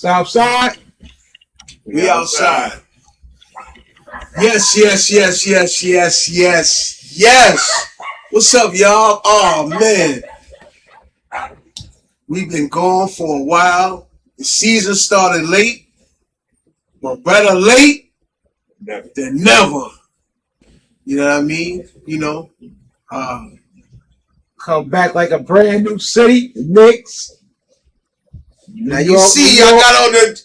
Southside, we outside. Yes, yes, yes, yes, yes, yes, yes. What's up, y'all? Oh man, we've been gone for a while. The season started late, but better late than never. You know what I mean? Uh, come back like a brand new city, the Knicks. Now you see, I got on the,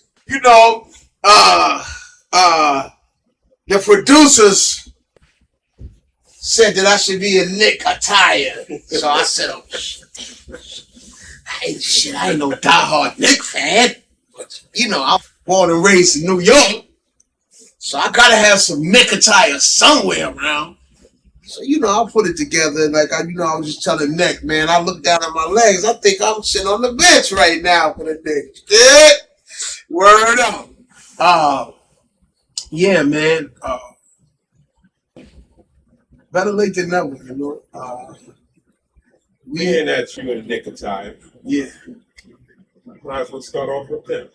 the producers said that I should be a Knick attire. So I said, oh, I ain't no diehard Knick fan. But, I'm born and raised in New York. So I gotta have some Knick attire somewhere around. So, I'll put it together. Like, I was just telling Nick, man, I look down at my legs. I think I'm sitting on the bench right now for the Knicks. Yeah. Word up. Yeah, man. Better late than never, We hear that you in the Knick attire. Yeah. Might as well start off with them.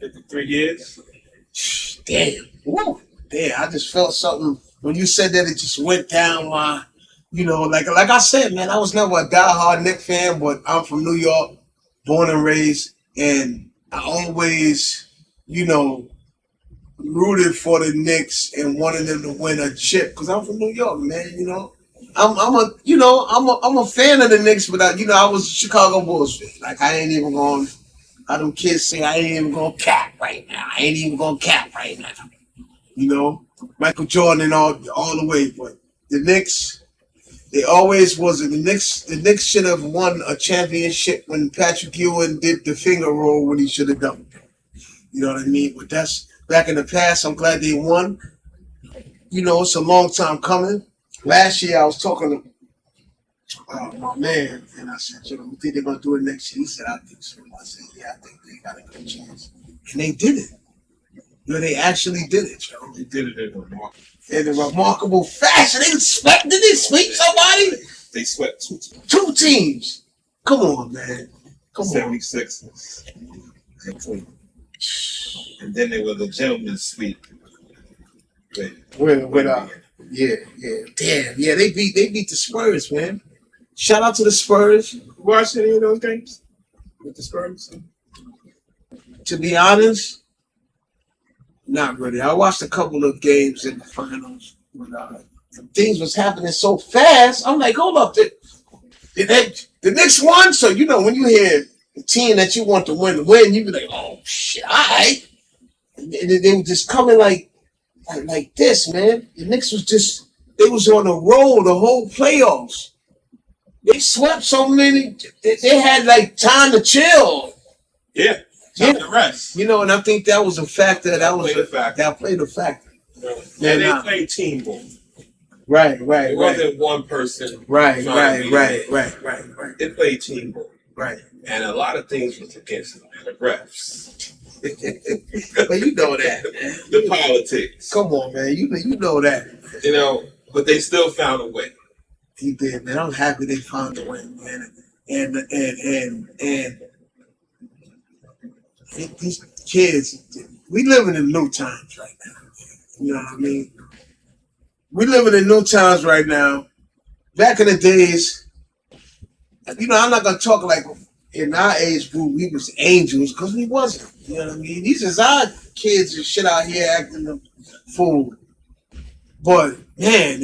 53 years. Damn. Woo. Damn, I just felt something. When you said that, it just went down my, like I said, man, I was never a diehard Knicks fan, but I'm from New York, born and raised, and I always, rooted for the Knicks and wanted them to win a chip because I'm from New York, man. I'm a fan of the Knicks, but I was a Chicago Bulls fan. Like I ain't even going. I don't kids say I ain't even gonna cap right now. I ain't even gonna cap right now. Michael Jordan and all the way, but the Knicks, they always wasn't. The Knicks should have won a championship when Patrick Ewing did the finger roll when he should have done. You know what I mean? But that's back in the past. I'm glad they won. It's a long time coming. Last year I was talking to my man, and I said, you think they're gonna do it next year? He said, I think so. I said, yeah, I think they got a good chance. And they did it. They actually did it, Joe. They did it in a remarkable fashion. Did they sweep somebody? They swept two teams. Come on, man. Come 76ers. And then there was a gentleman's sweep. Yeah. Damn, yeah, they beat the Spurs, man. Shout out to the Spurs. Watched any of those games with the Spurs? To be honest, not really. I watched a couple of games in the finals, but things was happening so fast. I'm like, hold up, the Knicks won. So when you hear the team that you want to win, you be like, oh shit, all right. They were just coming like this, man. The Knicks they was on a roll the whole playoffs. They swept so many. They had like time to chill. Yeah. Time to rest. And I think that was a factor. That played a factor. Yeah, they played team ball. Right. It wasn't one person. Right. They played team ball. Right. And a lot of things was against the refs. But you know that, man. The politics. Come on, man. You know that. But they still found a way. He did, man. I'm happy they found a way, man. And these kids, we living in new times right now. You know what I mean? We living in new times right now. Back in the days, I'm not gonna talk like in our age group we was angels because we wasn't. You know what I mean? These is our kids and shit out here acting the fool. But man,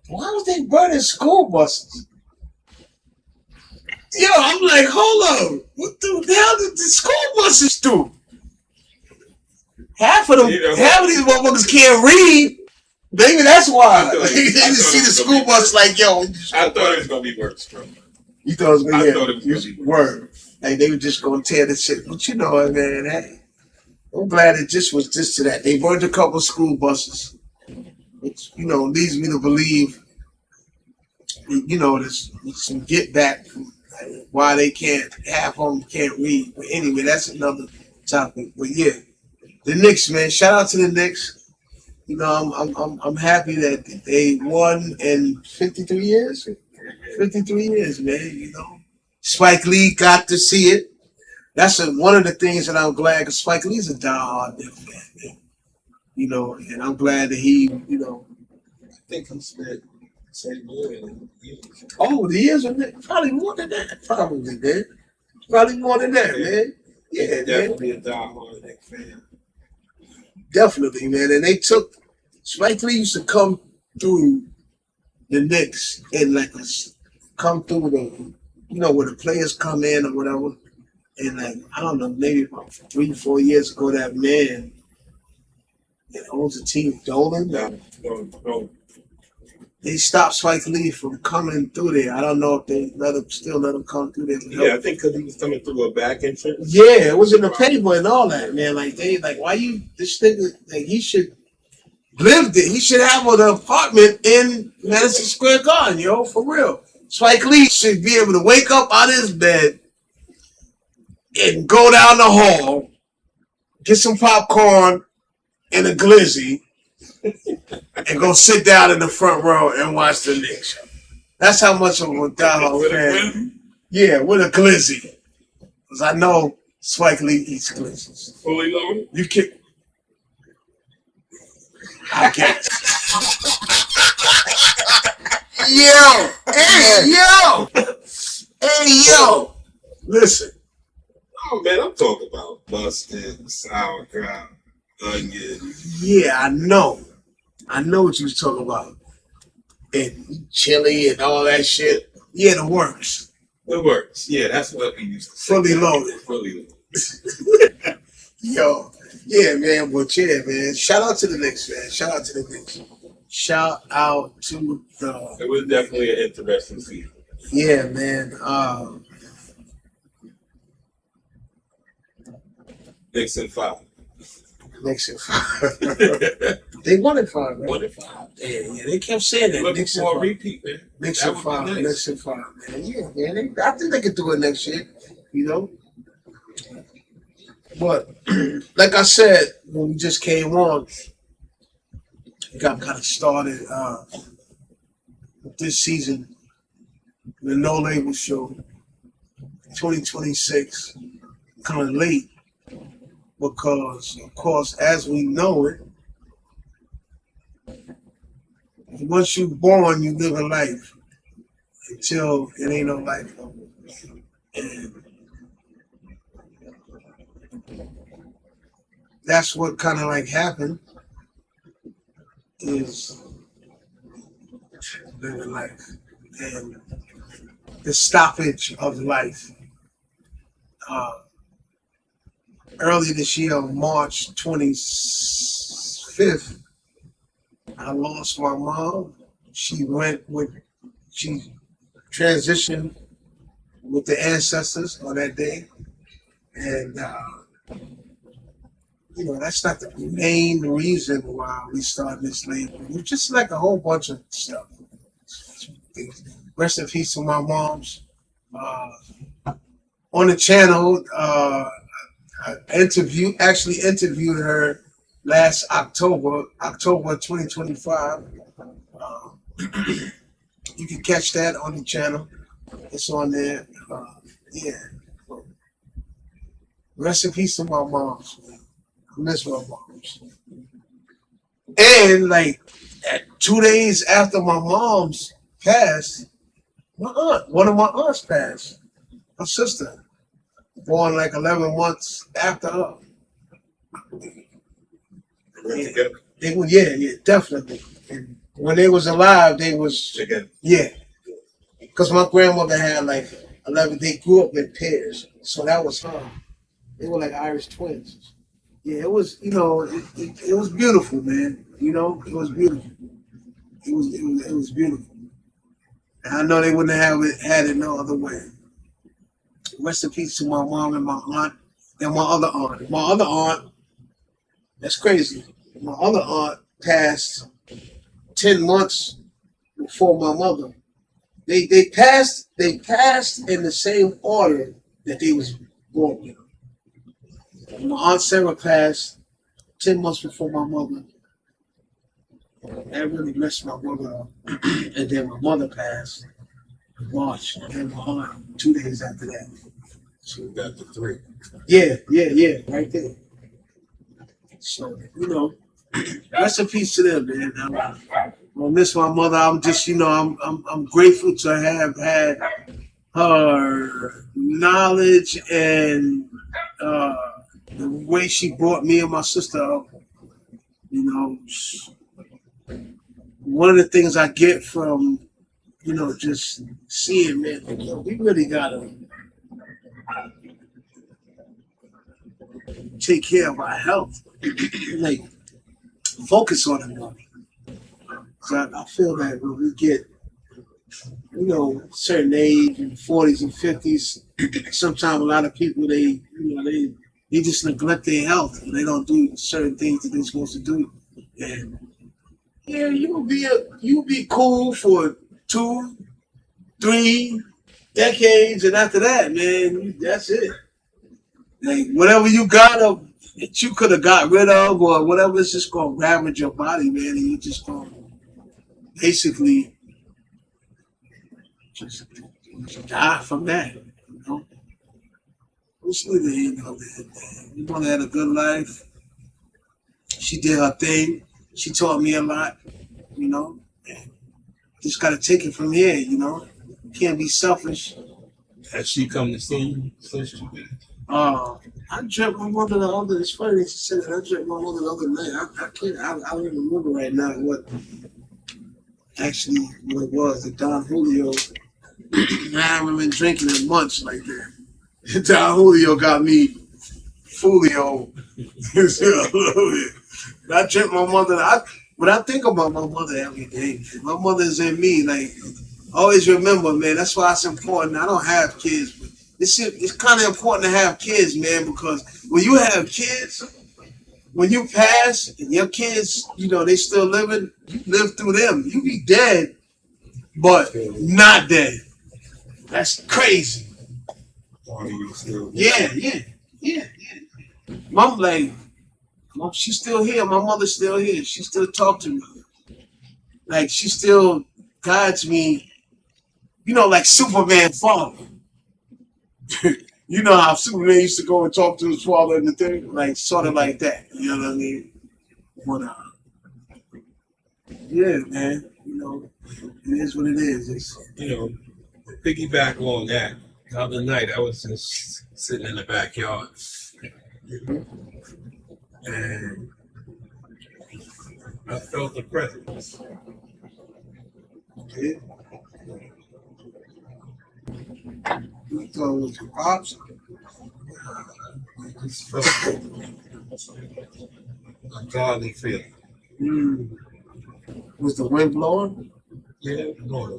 why was they burning school buses? Yo, I'm like, hold up. What the hell did the school buses do? Half of these motherfuckers can't read. Maybe that's why. They didn't see the school bus like, yo. I thought it was going to be worse, bro. You thought it was going to be word. Hey, they were just going to tear the shit. But you know what, man? Hey, I'm glad it just was this to that. They burned a couple school buses. Which, leads me to believe, there's some get back why they can't, half of them can't read. But anyway, that's another topic. But yeah, the Knicks, man. Shout out to the Knicks. I'm happy that they won in 53 years. 53 years, man. Spike Lee got to see it. that's one of the things that I'm glad because Spike Lee's a diehard Knicks fan, man. You know, and I'm glad that he, you know, I think he spent same year in years. oh, the years of it, probably more than that, probably, man. Probably more than that, man. Yeah, man. Definitely a diehard Knicks fan. Definitely, man. And they took Spike Lee used to come through the Knicks and like come through the, you know, where the players come in or whatever. And like I don't know, maybe about 3, 4 years ago, that man that owns the team, Dolan, No. they stopped Spike Lee from coming through there. I don't know if they still let him come through there. Yeah, I think because he was coming through a back entrance. Yeah, it was in the paper and all that, man. Like why you this nigga? Like he should live there. He should have an apartment in Madison Square Garden, yo, for real. Spike Lee should be able to wake up out of his bed and go down the hall, get some popcorn and a glizzy, and go sit down in the front row and watch the Knicks show. That's how much of a diehard fan. Yeah, with a glizzy. Because I know Spike Lee eats glizzies. Fully loaded? You can I guess. Yo! Hey, yo! Hey, yo! Listen. Oh, man, I'm talking about mustard, sauerkraut, onion. Yeah, I know. I know what you was talking about. And chili and all that shit. Yeah, the works. It works. Yeah, that's what we used to say. Fully loaded. Fully loaded. Yo. Yeah, man. But yeah, man. Shout out to the Knicks, man. Shout out to the Knicks. Shout out to the... It was definitely an interesting season. Yeah, man. Knicks in 5. Knicks in 5. They won in 5, man. 1 and 5. Yeah, they kept saying that. Looking Knicks in for a 5. repeat, man. Knicks That in would be 5. nice. Knicks in 5, man. Yeah, man. I think they could do it next year, you know? But, like I said, when we just came on, it got kind of started this season, the No Label Show 2026, kind of late because, of course, as we know it, once you're born, you live a life until it ain't no life no more. And that's what kind of like happened is living life and the stoppage of life. Early this year, on March 25th, I lost my mom. She transitioned with the ancestors on that day. And, you know, that's not the main reason why we started this label. It was just like a whole bunch of stuff. Rest in peace to my mom's. On the channel, I actually interviewed her last October 2025. You can catch that on the channel. It's on there. Yeah. Rest in peace to my moms. I miss my moms. And like 2 days after my mom's passed, one of my aunts passed. Her sister, born like 11 months after her. They were, yeah, definitely. And when they was alive, they was, yeah. Because my grandmother had like 11, they grew up in pairs. So that was her. They were like Irish twins. Yeah, it was, you know, it was beautiful, man. You know, it was beautiful. It was beautiful. And I know they wouldn't have had it no other way. Rest in peace to my mom and my aunt and my other aunt. My other aunt, that's crazy. My other aunt passed 10 months before my mother. They passed in the same order that they was born in. My aunt Sarah passed 10 months before my mother. That really messed my mother up. And then my mother passed in March, and then my aunt 2 days after that. So we got the 3. Yeah, right there. So, rest in peace to them, man. I miss my mother. I'm just, I'm grateful to have had her knowledge and uh, the way she brought me and my sister up. You know, one of the things I get from, just seeing, man, like, we really gotta take care of our health, like focus on it more. 'Cause I feel that when we get, certain age in 40s and 50s, sometimes a lot of people they just neglect their health and they don't do certain things that they're supposed to do. And yeah, you'll be cool for 2, 3 decades, and after that, man, that's it. Like whatever you got of that you could have got rid of or whatever, it's just gonna ravage your body, man, and you just gonna basically just die from that. You know, it's neither here nor there, man. My mother had a good life. She did her thing. She taught me a lot. You know, and just gotta take it from here. Can't be selfish. Has she come to see you since you did? I dreamt my mother the other. It's funny that you said that. I dreamt my mother the other night. I can't. I don't even remember right now what it was. The Don Julio. I haven't been drinking in months like that. Don Julio got me Fulio. I dreamt my mother. When I think about my mother every day, my mother's in me. Like, always remember, man. That's why it's important. I don't have kids, but it's kind of important to have kids, man, because when you have kids, when you pass and your kids, they still living, you live through them. You be dead, but not dead. That's crazy. Yeah. Mom, she's still here. My mother's still here. She still talks to me. Like, she still guides me, like Superman father. You know how Superman used to go and talk to his father and the thing? Like, sort of like that. You know what I mean? But, yeah, man. It is what it is. Piggyback on that. The other night, I was just sitting in the backyard. And I felt the presence. Okay. You thought it was your pops? I just felt a godly feeling. Was the wind blowing? Yeah, no.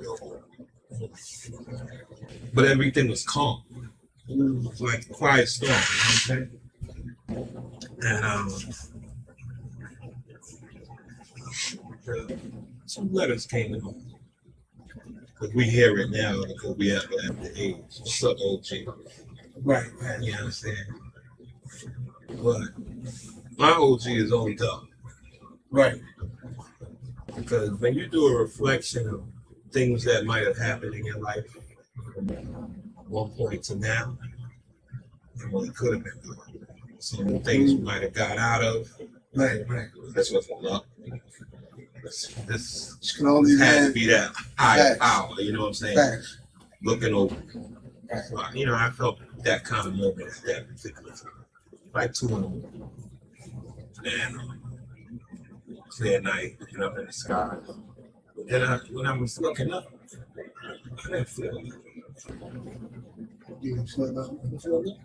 But everything was calm. It was like a quiet storm, you know what I'm saying? And some letters came in. Because we hear it now because we have the age. What's up, OG? Right. You understand? But my OG is owned up. Right. Because when you do a reflection of things that might have happened in your life from one point to now, and what it could have been doing. Some of the things you might have got out of. Right. That's what's up. This can only has to be that higher Facts. power, you know what I'm saying? Facts. Looking over. Right. So, I felt that kind of moment at that particular time. Like 2 in the morning. And clear night, looking up in the sky. Then when I was looking up, I didn't feel it. You didn't feel that?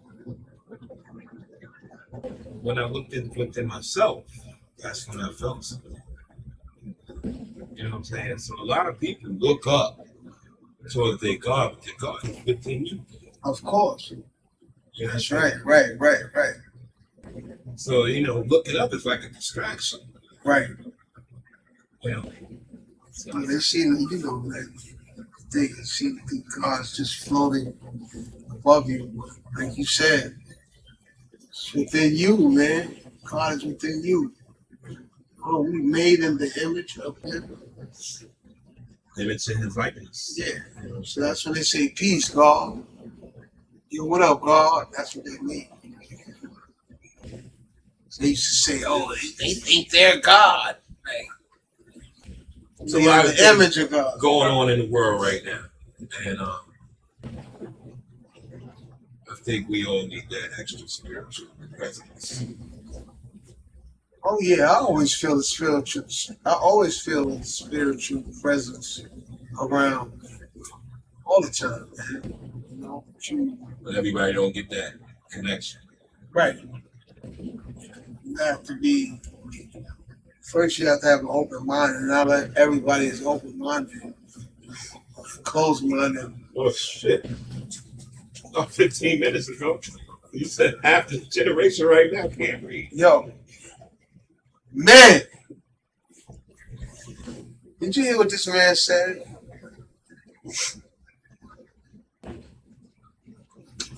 When I looked within myself, that's when I felt something. You know what I'm saying? So a lot of people look up towards their God, but their God is within you. Of course. You know That's what I'm saying? right. So, looking up is like a distraction. Right. So, But they see, like, they see the God's just floating above you. Like you said, it's within you, man. God is within you. Oh, we made in the image of Him. image in his likeness. Yeah. So that's when they say peace, God. Yo, what up, God? That's what they mean. They used to say, "Oh, they think they're God." Like, So a they lot are of the things image of God. going on in the world right now, and I think we all need that extra spiritual presence. Oh yeah, I always feel the spiritual. I always feel the spiritual presence around all the time, man. You know, But everybody don't get that connection. right? You have to be first. You have to have an open mind, and not let everybody is open minded, closed minded. Oh shit! About 15 minutes ago, you said half the generation right now can't read. Yo, man, did you hear what this man said?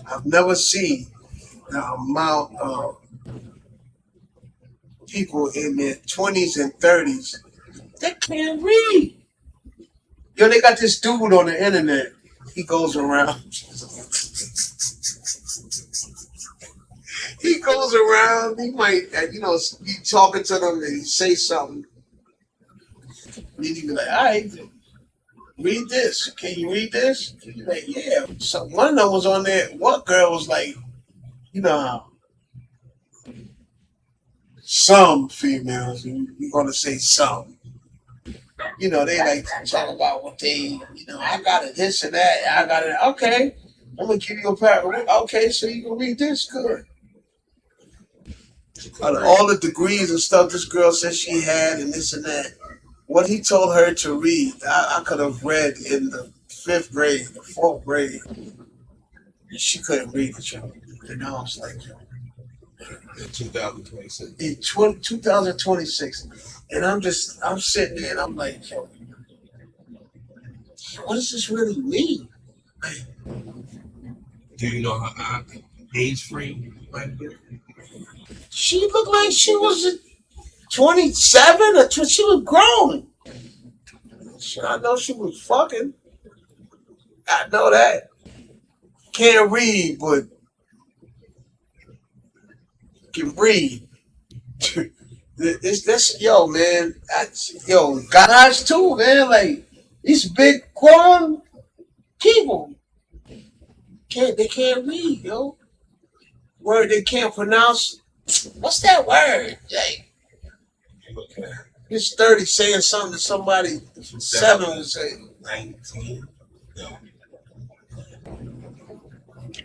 I've never seen the amount of people in their 20s and 30s that can't read. Yo, they got this dude on the internet. He goes around. He goes around. He might, be talking to them and he say something. And he'd be like, all right, read this. Can you read this? He'd be like, yeah. So one of them was on there. One girl was like, you know how some females, you're going to say some, they like to talk about what they, I got it, this and that. I got it. Okay. I'm going to give you a paragraph. Okay, so you can read this. Good. Out of all the degrees and stuff this girl said she had and this and that, what he told her to read, I could have read in the fifth grade, the fourth grade, and she couldn't read it, yo. And I was like, yo. In 2026. In 2026. And I'm sitting there and I'm like, yo, what does this really mean? Do you know how age frame might be? She looked like she was 27 or she was grown. I know she was fucking. I know that. Can't read, but can read. It's this, yo, man. Yo, guys too, man. Like these big grown people they can't read, yo. Word they can't pronounce. What's that word? Like, it's 30 saying something to somebody 7 would say. 19. No.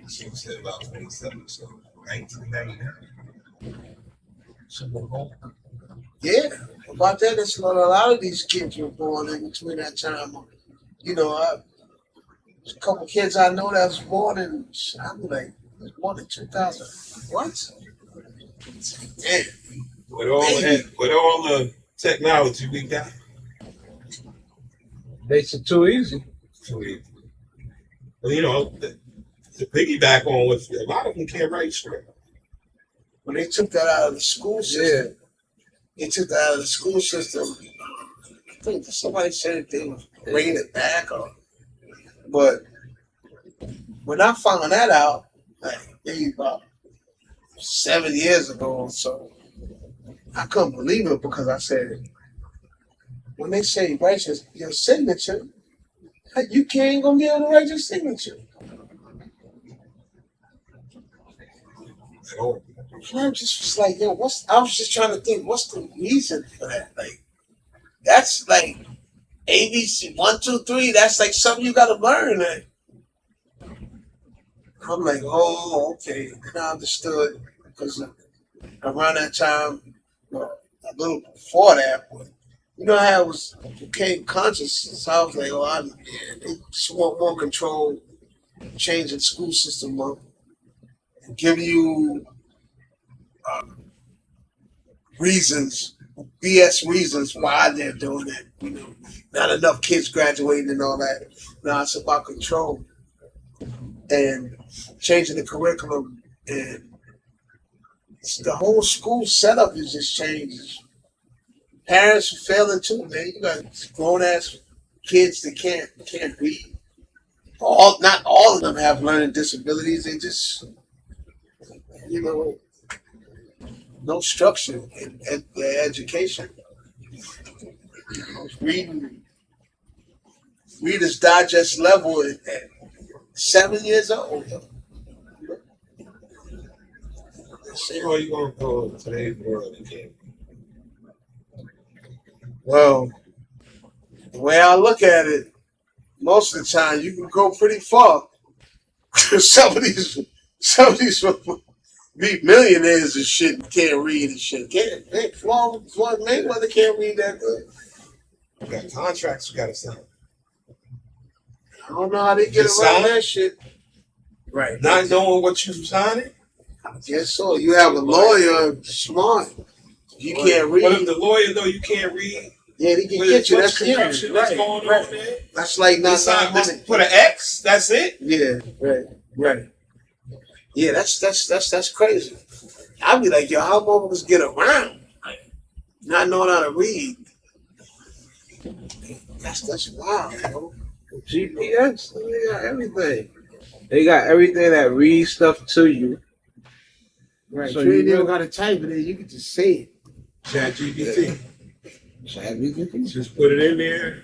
She said about 27, so 1999. Yeah, about that, it's a lot of these kids were born in between that time. A couple kids I know that was born in, I'm like, was born in 2000. What? Damn. With all the technology we got, Makes it too easy. well, to piggyback on what a lot of them can't write straight. When they took that out of the school system, they took that out of the school system. I think somebody said they were bringing it back, but when I found that out, like maybe about 7 years ago or so, I couldn't believe it because I said, when they say write your signature, you can't gonna be able to write your signature. And I just was like, yo, I was just trying to think, what's the reason for that? Like, that's like ABC 1, 2, 3. That's like something you gotta learn. Like, I'm like, oh, okay. And I understood because around that time, a little before that, but you know how became conscious. So I was like, they just want more control, changing the school system up, and give you uh, reasons, BS reasons why they're doing it. Not enough kids graduating and all that. Now it's about control and changing the curriculum, and the whole school setup is just changed. Parents are failing too, man. You got grown ass kids that can't read. not all of them have learning disabilities. They just, you know, no structure in their education. Reading Reader's Digest level at 7 years old. How you gonna go in today's world again? Well, the way I look at it, most of the time you can go pretty far. Some of these be millionaires and shit and can't read and shit. Floyd Mayweather can't read that good. You got contracts you gotta sign. I don't know how they get Just around sign? that shit. Right. Not knowing what you signing? I guess so. You have a lawyer smart. You can't read. What if the lawyer know you can't read? Yeah, they can get you. That's confusion that's going on there. That's like not money. Put an X. That's it. Yeah, right. Yeah, that's crazy. I'd be like, yo, how motherfuckers get around not knowing how to read? That's wild, bro. GPS, they got everything. They got everything that reads stuff to you. Right. So you you ain't even know- gotta type it in. You can just say it. ChatGPT. ChatGPT. Just put it in there.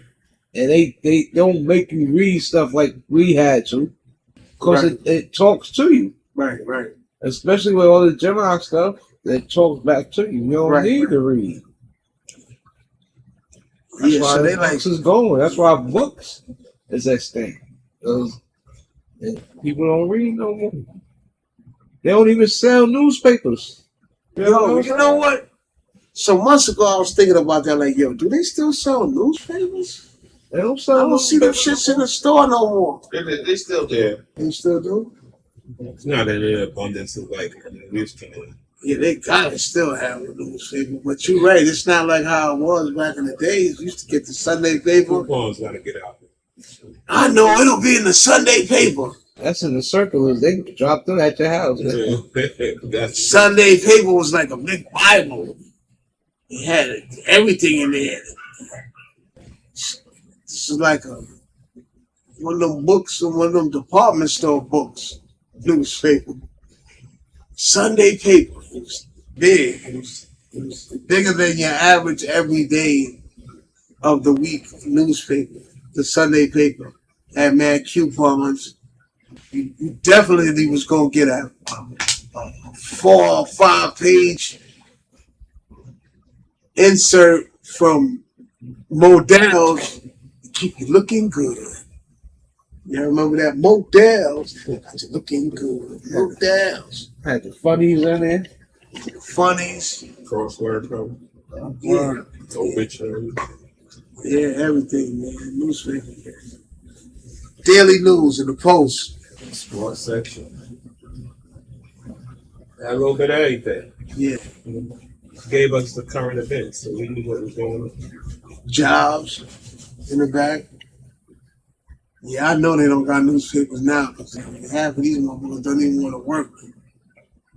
And they don't make you read stuff like we had to. Because Right. it talks to you. Right. Especially with all the Gemini stuff, it talks back to you. You don't Right, need right. to read. That's Yeah, why so the they like books is going. That's why books is that thing. Because people don't read no more. They don't even sell newspapers. yo, you know what? Some months ago I was thinking about that, like, yo, do they still sell newspapers? They don't I sell don't see them newspapers. shits in the store no more. They still there. They still do? It's not in the abundance of like it used to be. Yeah, they gotta still have a newspaper. But you're right, it's not like how it was back in the days. You used to get the Sunday paper. Coupons gotta get out. I know it'll be in the Sunday paper. That's in the circulars. They drop them at your house. That's Sunday paper was like a big Bible. It had everything in there. This is like one of them books, one of them department store books, newspaper. Sunday paper. It was big. It was bigger than your average everyday of the week newspaper. The Sunday paper had mad coupons. You definitely was gonna get a 4 or 5 page insert from Models to keep you looking good. You remember that? Models got you looking good. Models. Had the funnies in there. Funnies. crossword problem. Yeah. Obituary. Yeah, everything, man. Newspaper. Daily news in the Post. Sports section. Had a little bit of everything. Yeah. Gave us the current events, so we knew what was going on. Jobs in the back. Yeah, I know they don't got newspapers now because half of these motherfuckers don't even want to work.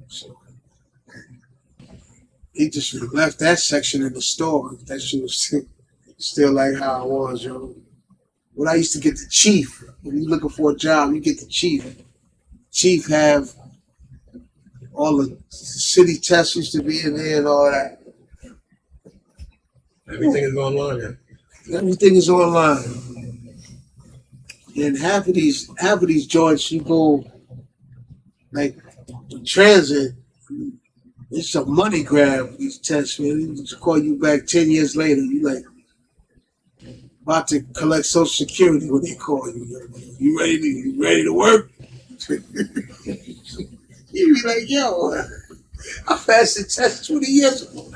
So he just left that section in the store. That shit was still like how it was, yo. When I used to get the chief, when you looking for a job, you get the chief. Chief have all the city tests used to be in there and all that. Everything is online now. Everything is online. And half of these joints you go like transit, it's a money grab, these tests, man. They just call you back 10 years later. You like about to collect Social Security when they call you. You ready to work? You be like, yo, I passed the test 20 years ago.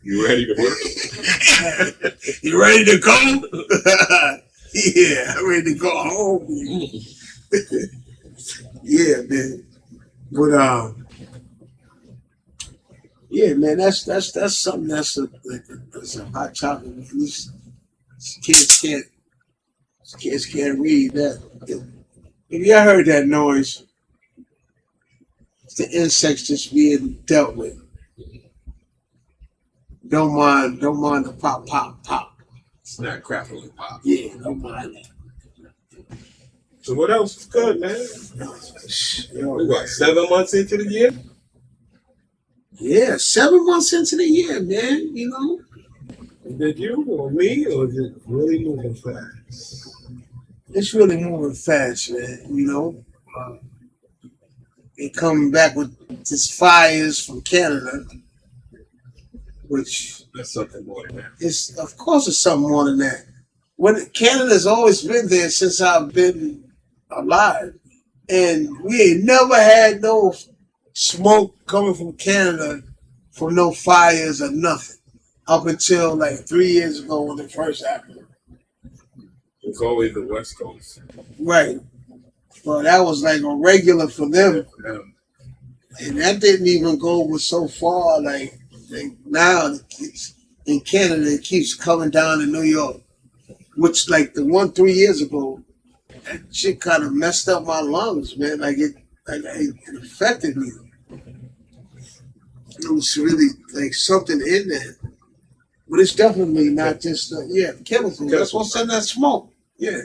You ready to work? You ready to go? Yeah, I'm ready to go home. Yeah, man. But yeah, man, that's something that's a hot topic. Man. These kids can't read that. If you heard that noise, it's the insects just being dealt with. Don't mind the pop. not crackle and pop. Yeah, don't mind that. So what else is good, man? We what, 7 months into the year? Yeah, 7 months into the year, man. You know, Did you or me, or is it really moving fast? it's really moving fast, man. You know, they coming back with these fires from Canada, which That's something more than that. is, of course, it's something more than that. When Canada's always been there since I've been alive, and we ain't never had no smoke coming from Canada from no fires or nothing up until like 3 years ago when it first happened. It's always the West Coast. Right. Well, that was like a regular for them, and that didn't even go so far. Like now, it's, in Canada, it keeps coming down to New York, which like the one 3 years ago, that shit kind of messed up my lungs, man. It affected me. It was really like something in there. But it's definitely not just, chemicals. That's what's in that smoke. Yeah.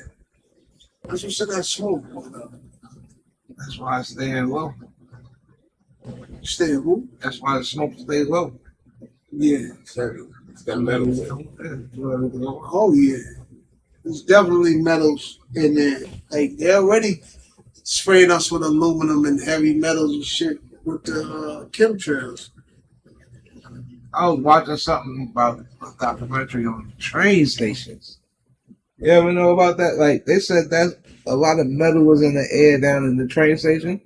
That's what's in that smoke. That's why it's staying low. Stay who? That's why the smoke stays low. Yeah. It's got metals in it. Oh, yeah. There's definitely metals in there. Like, they're already spraying us with aluminum and heavy metals and shit with the chemtrails. I was watching something about a documentary on train stations. You ever know about that? Like they said that a lot of metal was in the air down in the train station.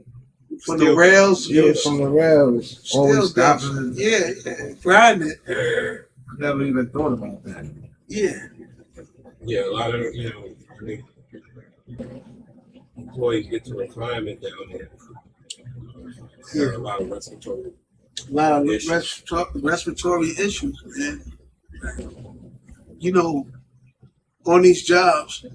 From the rails? Yeah, from the rails. Still Always does. stopping. Yeah, grinding it. I never even thought about that. Yeah. Yeah, a lot of, I think employees get to requirement down there. There are a lot of respiratory. A lot of Issues. respiratory issues, man. You know, on these jobs,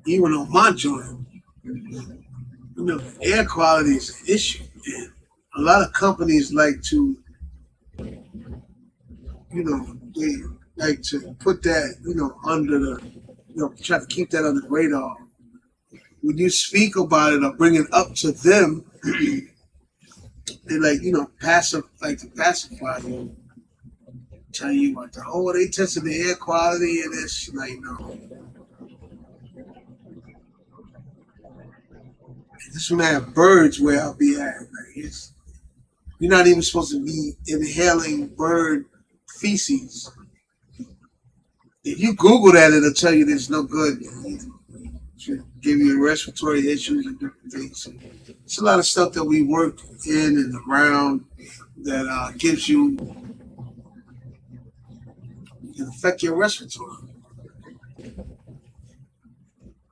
even on my joint, air quality is an issue. And a lot of companies like to, they like to put that, under the, try to keep that under the radar. When you speak about it or bring it up to them, they like, to pacify you, tell you about they tested the air quality and this, like, no. This one have birds where I'll be at. Like, you're not even supposed to be inhaling bird feces. If you Google that, it'll tell you there's no good. It should give you respiratory issues and different things. It's a lot of stuff that we work in and around that gives you, can affect your respiratory.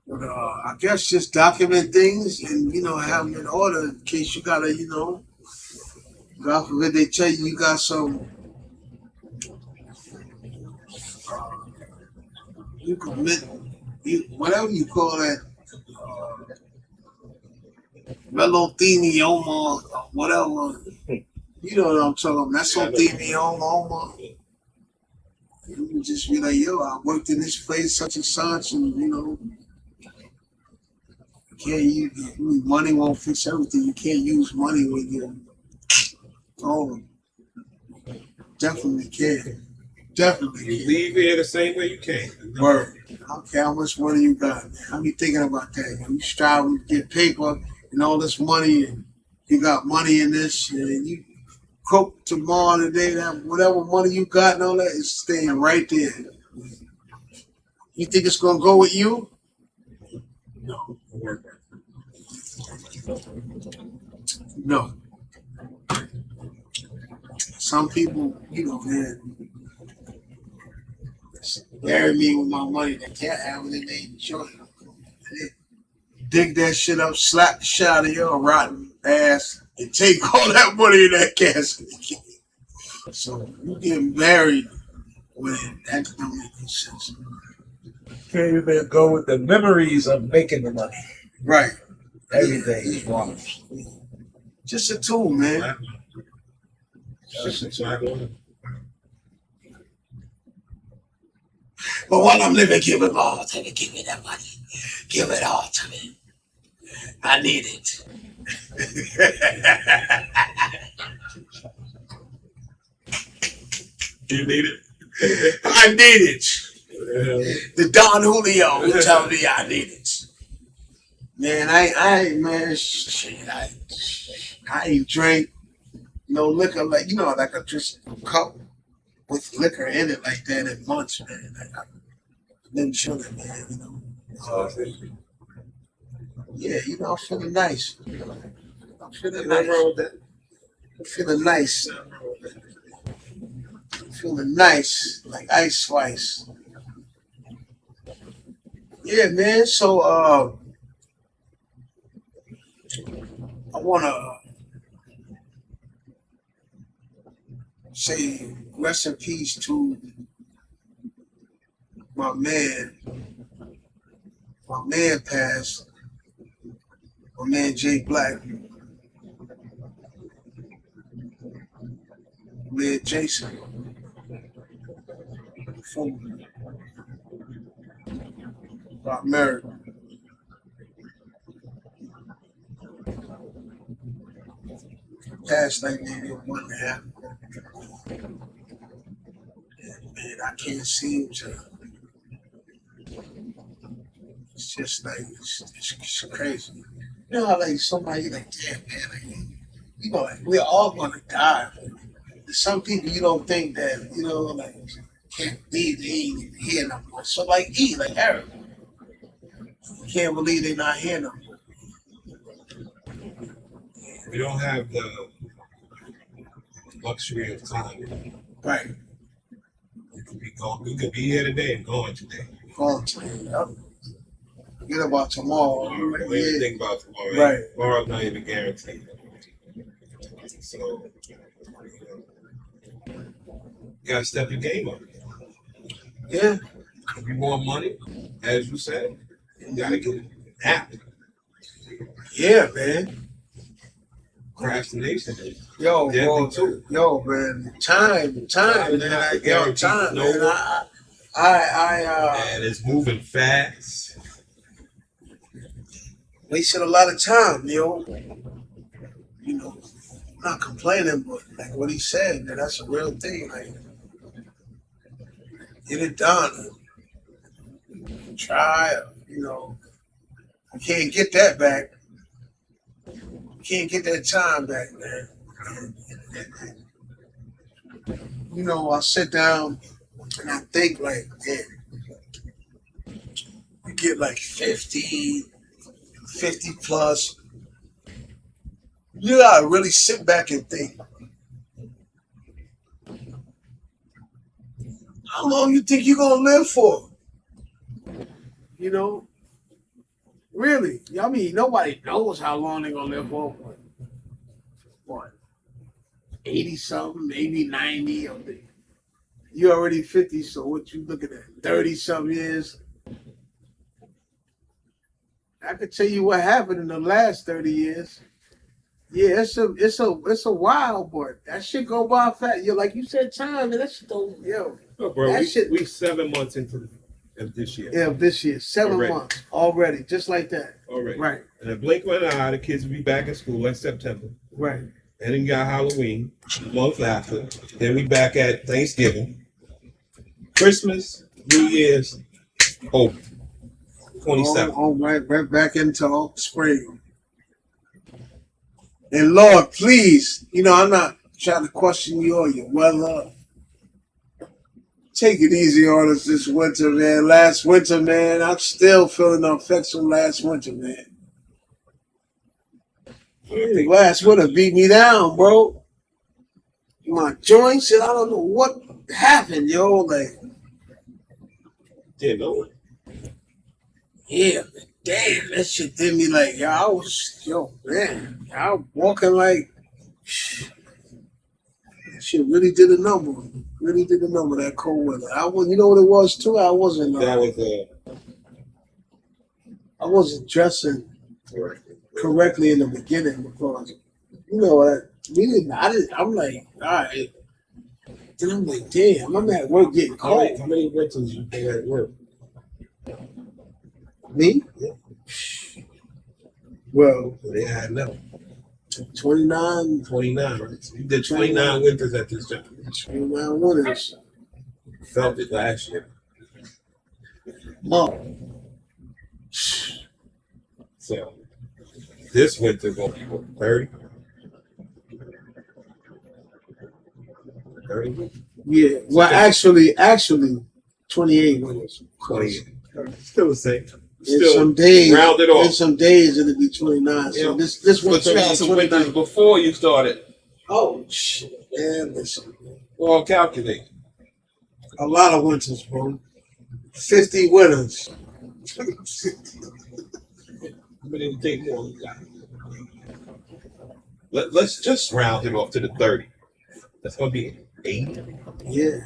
But I guess just document things and, have them in order in case you gotta, God forbid they tell you got some, you commit, whatever you call that, melothelioma or whatever. You know what I'm talking about. Mesothelioma. You can just be like, yo, I worked in this place, such and such, and, can't use money won't fix everything. You can't use money when you're home. Definitely can. Definitely You can. leave here the same way you came. Word. I don't care how much money you got. I be thinking about that. You striving to get paper and all this money, and you got money in this, and you croak tomorrow today, that whatever money you got and all that is staying right there. You think it's gonna go with you? No. No. Some people, man, bury me with my money. They can't have it in their joint. They dig that shit up, slap the shit out of your rotten ass, and take all that money in that casket. So you get married with it. That don't make any sense. Can't even go with the memories of making the money. Right. Everything is wrong. Just a tool, man. Just a tool. But while I'm living, give it all to me. Give me that money. Give it all to me. I need it. You need it. I need it. The Don Julio will tell me I need it. Man, man, shit, I ain't drank no liquor like, like a just cup with liquor in it like that in months, man. Like, I've been chilling, man. Yeah, I'm feeling nice. I'm feeling nice. Wrong with that. I'm feeling nice. I'm feeling nice, like ice slice. Yeah, man. So, I wanna say rest in peace to my man. My man passed. My man Jay Black. My man Jason. From got married. Passed like maybe a month and a half. And man, I can't seem to. It's just like it's crazy. You know how like somebody like, damn man, like, like we're all gonna die. There's some people you don't think that, like can't believe they ain't even here no more. So like like Eric, can't believe they're not here no more. We don't have the luxury of time. Right. We could be gone. We could be here today and gone today. Gone today. Yep. Forget about tomorrow. Don't even think about tomorrow. Right. Tomorrow's not even guaranteed. So you gotta step your game up. Yeah. If you want money, as you said, you gotta get out. Yeah, man. Procrastination. Yo, Deadly bro, too. yo, man. Time, man. Time, man. And it's moving fast. Wasted a lot of time, I'm not complaining, but like what he said, man, that's a real thing. Like, get it done. Try, you can't get that back. You can't get that time back, man. I sit down and I think like, man, you get like 50 plus. You gotta really sit back and think. How long you think you're gonna live for? Really? I mean, nobody knows how long they're gonna live for. What? 80 something, maybe 90. You're already 50, so what you looking at? 30 some years. I could tell you what happened in the last 30 years. Yeah, it's a while, but that shit go by fast. Like you said, time, man, that shit don't, Oh, bro, that shit. We 7 months into this year. Yeah, this year, 7 months already, just like that. Already. Right. And a blink of an eye, the kids will be back in school in September. Right. And then you got Halloween, a month after. Then we back at Thanksgiving, Christmas, New Year's, 27. Right back into spring. And Lord, please, I'm not trying to question you or your weather. Take it easy on us this winter, man. Last winter, man, I'm still feeling the effects from last winter, man. Last winter beat me down, bro. My joints, and I don't know what happened, yo. Like, Didn't know it. yeah, damn, that shit did me like, I was walking like, that shit really did a number. Really did a number, that cold weather. You know what it was too? I wasn't dressing correctly in the beginning because, we didn't, I'm like, all right, And I'm like, damn, I'm at work getting cold. How many winters you been at work? Me? Well, They had no 29, 29, right? So you did 29 winters at this job. 29 winters. Felt it last year. Oh, So this winter gonna be what, 30? 30? yeah. Well, actually, 28 winters. 20. Still the same. In Still some days, round it in off. some days it'll be 29. So Yeah. this But winter you had is some winters 29. before you started. Oh shit, man! Listen, Well, calculate. a lot of winters, bro. 50 winters. How many you take more? Let's just round it off to the 30. That's gonna be 8. Yeah,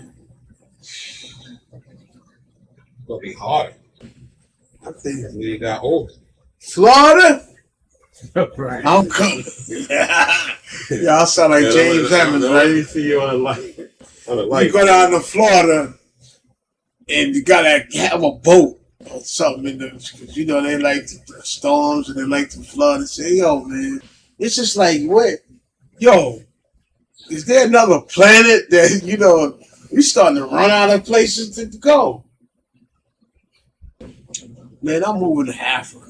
It's gonna be harder. I think When you got older. Florida. Right. I'm coming. Yeah, I sound like James Hammond, Let me right? see you on a light. On a You light. go down to Florida and you gotta have a boat or something in there because you know they like the storms and they like the flood. And say, yo, man, it's just like what? Yo, is there another planet that we starting to run out of places to go? Man, I'm moving to Africa.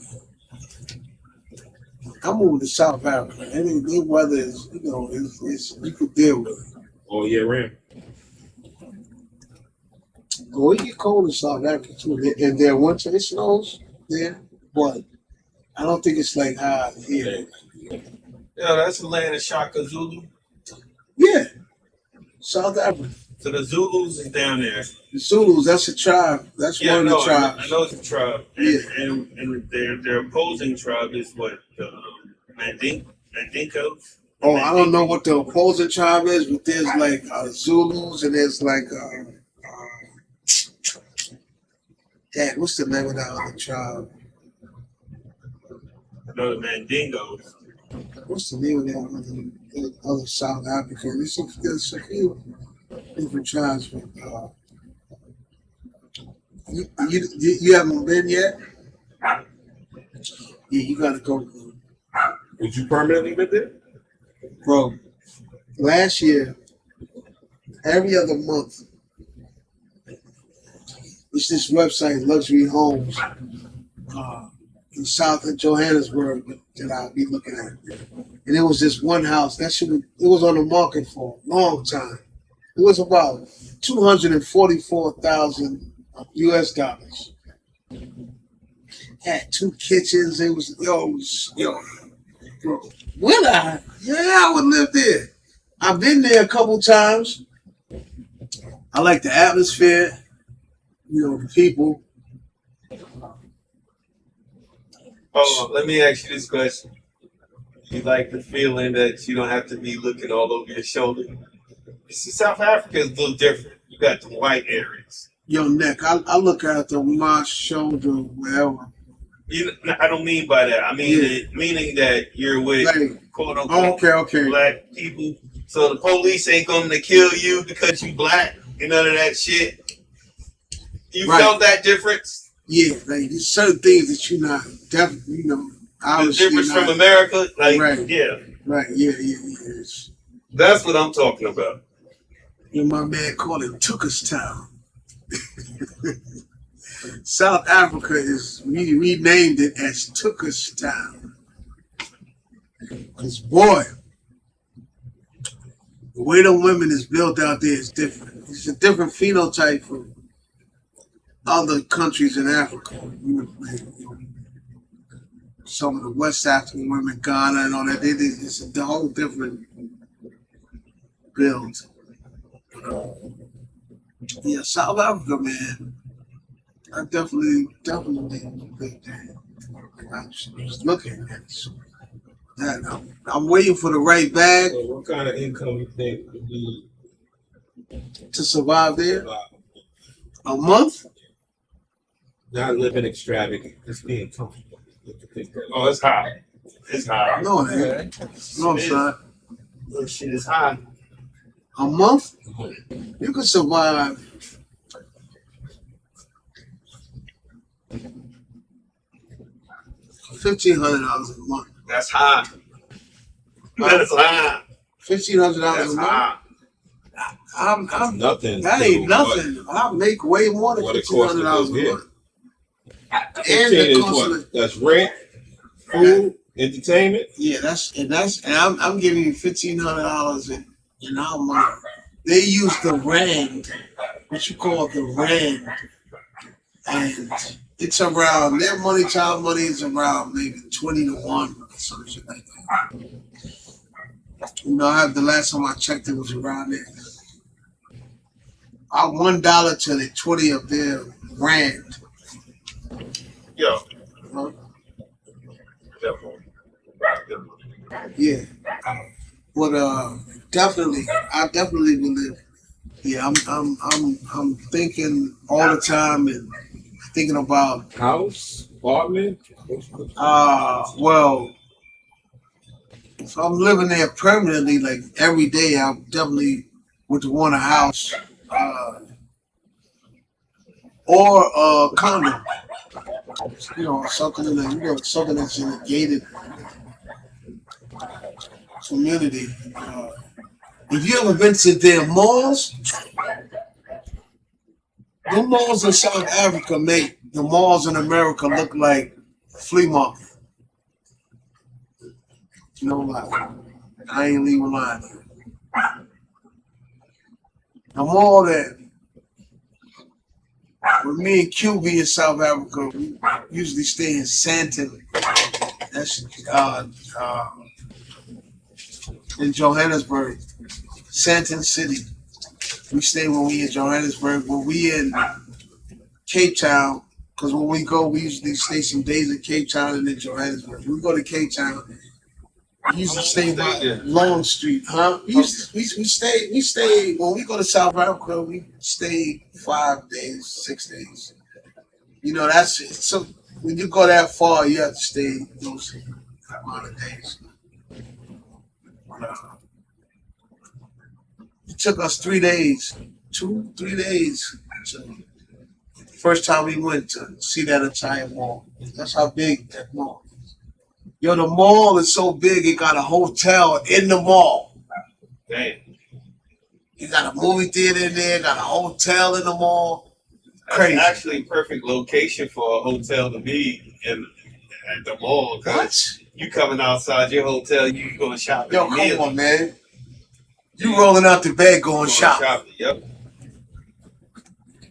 I'm moving to South Africa. Their weather is, it's you could deal with it. All year round. Well, it get cold in South Africa too. In their winter, it snows there, but I don't think it's like hot here. Yeah, that's the land of Shaka Zulu. Yeah, South Africa. So the Zulus is down there. The Zulus, that's a tribe. That's Yeah, one of the I tribes. know it's a tribe. Yeah. And their opposing tribe is what? Mandinkos? Oh, I don't know what the opposing tribe is, but there's like Zulus and there's like dad, what's the name of that other tribe? I know the Mandingos. What's the name of that other South African? There's a few different tribes. But, you haven't been yet? Yeah, you gotta go, Would you permanently live there? bro. Last year, every other month, it's this website, Luxury Homes, in South of Johannesburg that I'll be looking at. And it was this one house that it was on the market for a long time. It was about 244,000 US dollars. Had 2 kitchens. It was bro. Would I? Yeah, I would live there. I've been there a couple times. I like the atmosphere. The people. Oh, let me ask you this question. You like the feeling that you don't have to be looking all over your shoulder? You see, South Africa is a little different. You got the white areas. Yo, Nick, I look at my shoulder, wherever. I don't mean by that. I mean meaning that you're with Like, quote unquote okay. black people. So the police ain't coming to kill you because you black and none of that shit. You Right. felt that difference? Yeah, like there's certain things that you're not definitely, The obviously difference not. from America? Like, Right. yeah. Right, yeah. It's, That's what I'm talking about. my man called it Tookerstown. South Africa we renamed it as Tookerstown. Because boy, the way the women is built out there is different. It's a different phenotype from other countries in Africa. Some of the West African women, Ghana and all that, it's a whole different build. Yeah, South Africa, man. I definitely lived there. I was looking at it. I'm waiting for the right bag So what kind of income you think would be to survive there. A month? not living extravagant, just being comfortable? Oh, it's high. It's high. No, it ain't. No, It is. son. This shit is high. A month? You could survive $1,500 a month. That's high. That's high. $1,500 That's a month. high. I'm Nothing. that ain't nothing. I make way more than What it costs to $1,500 live a here. month. And 15 the is cost of what? That's rent, food, entertainment. yeah, and I'm giving you $1,500 in our money. They use the rand, what you call the rand, and it's around their money. Child money is around maybe 20 to 1 or some shit like that. You know, I have the last time I checked, it was around there. Our $1 to the 20 of their rand. Yo. Huh? Definitely. Yeah, but definitely, I definitely believe. Yeah, I'm thinking all the time and thinking about. House, apartment. Well, if I'm living there permanently, like every day, I definitely would want a house or a condo. You know, something in something that's in a gated community. If you ever been to their malls, the malls in South Africa make the malls in America look like flea market. No lie. I ain't leaving lying. The mall that with me and QB in South Africa, we usually stay in Sandton. That's in Johannesburg. Sandton City. We stay when we in Johannesburg. When we in Cape Town, because when we go, we usually stay some days in Cape Town and then Johannesburg. We go to Cape Town. We usually stay by Long Street, huh? We stay when we go to South Africa. We stay 5 days, 6 days. You know that's it. So when you go that far, you have to stay those amount of days. It took us 3 days, 2, 3 days. First time we went to see that entire mall. That's how big that mall is. Yo, the mall is so big, it got a hotel in the mall. Damn. You got a movie theater in there, got a hotel in the mall. Crazy. That's actually perfect location for a hotel to be in at the mall. What? You coming outside your hotel, you going shopping. Yo, come on, man. You rolling out the bed going shopping. Yep.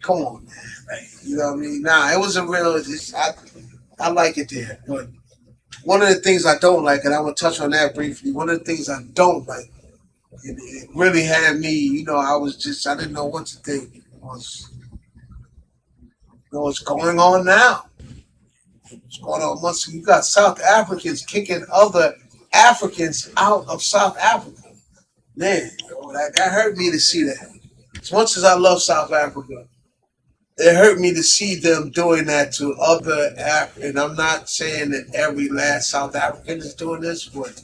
Come on, man. Like, you know what I mean? Nah, it was a real. I like it there, but one of the things I don't like, and I will touch on that briefly. One of the things I don't like, it really had me. You know, I didn't know what to think. Was what's going on now? What's going on? You got South Africans kicking other Africans out of South Africa. Man, that hurt me to see that. As much as I love South Africa, it hurt me to see them doing that to other Africans. I'm not saying that every last South African is doing this, but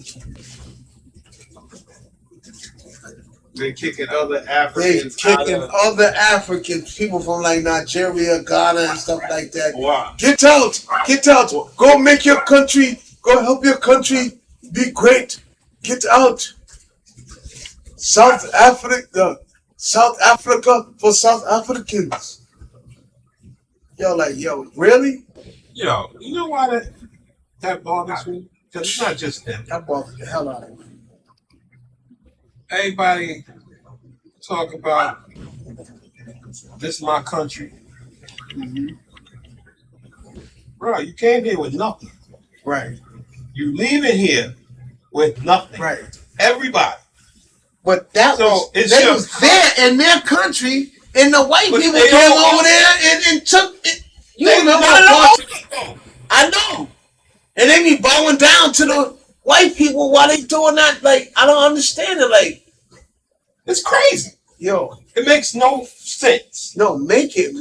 they're kicking other Africans out of... other Africans, people from like Nigeria, Ghana, and stuff like that. Wow. Get out! Go make your country, go help your country be great. Get out! South Africa for South Africans. Yo, really? Yo, you know why that bothers me? Because it's not just them. That bothers the hell out of me. Everybody talk about this is my country. Mm-hmm. Bro, you came here with nothing. Right. You leaving here with nothing. Right. Everybody. But they was there in their country, and the white people came over there and took it. I know. And they be bowing down to the white people while they doing that. Like, I don't understand it. Like, it's crazy. Yo. It makes no sense. No, make it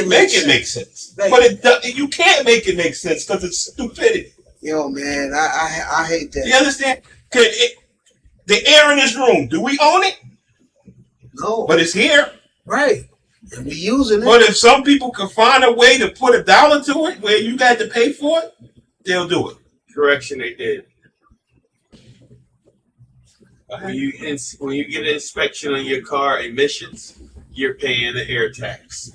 make sense. Like, but you can't make it make sense because it's stupidity. Yo, man, I hate that. You understand? The air in this room, do we own it? No. But it's here. Right. And we using it. But if some people can find a way to put $1 to it where you got to pay for it, they'll do it. Correction, they did. When you get an inspection on your car emissions, you're paying the air tax.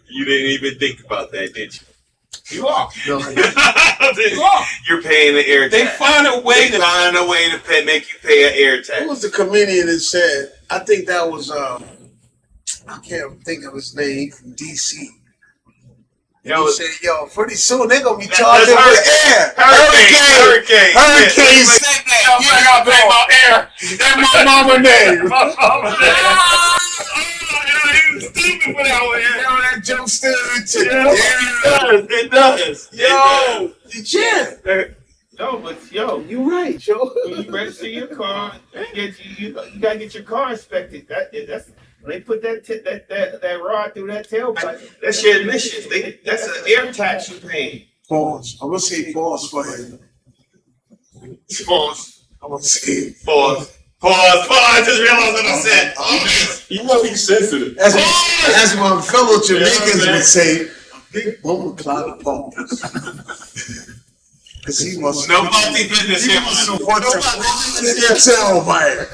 You didn't even think about that, did you? You are. No. You are. You're paying the air They tax. find a way to make you pay an air tax. Who was the comedian that said? I think that was I can't think of his name from DC. Yo, He said, "Yo, pretty soon they're gonna be charging that's for air." Hurricane. Hurricane said that. I gotta pay my air. That's my mama name. You was stupid for that one. Yo, that joke still into It does. Yo, yeah. No, but yo, You right, yo. when you register your car, you gotta get your car inspected. That's when they put that rod through that tailpipe. That's your emissions. That's an air tax you're paying. Pause. I'm gonna say pause for him. Pause. I'm gonna say Pause. I just realized what I said. You know he's sensitive. that's what fellow Jamaicans would say. Big bumper cloud of pause. Cause he must No multi business he here. must have worked a tell by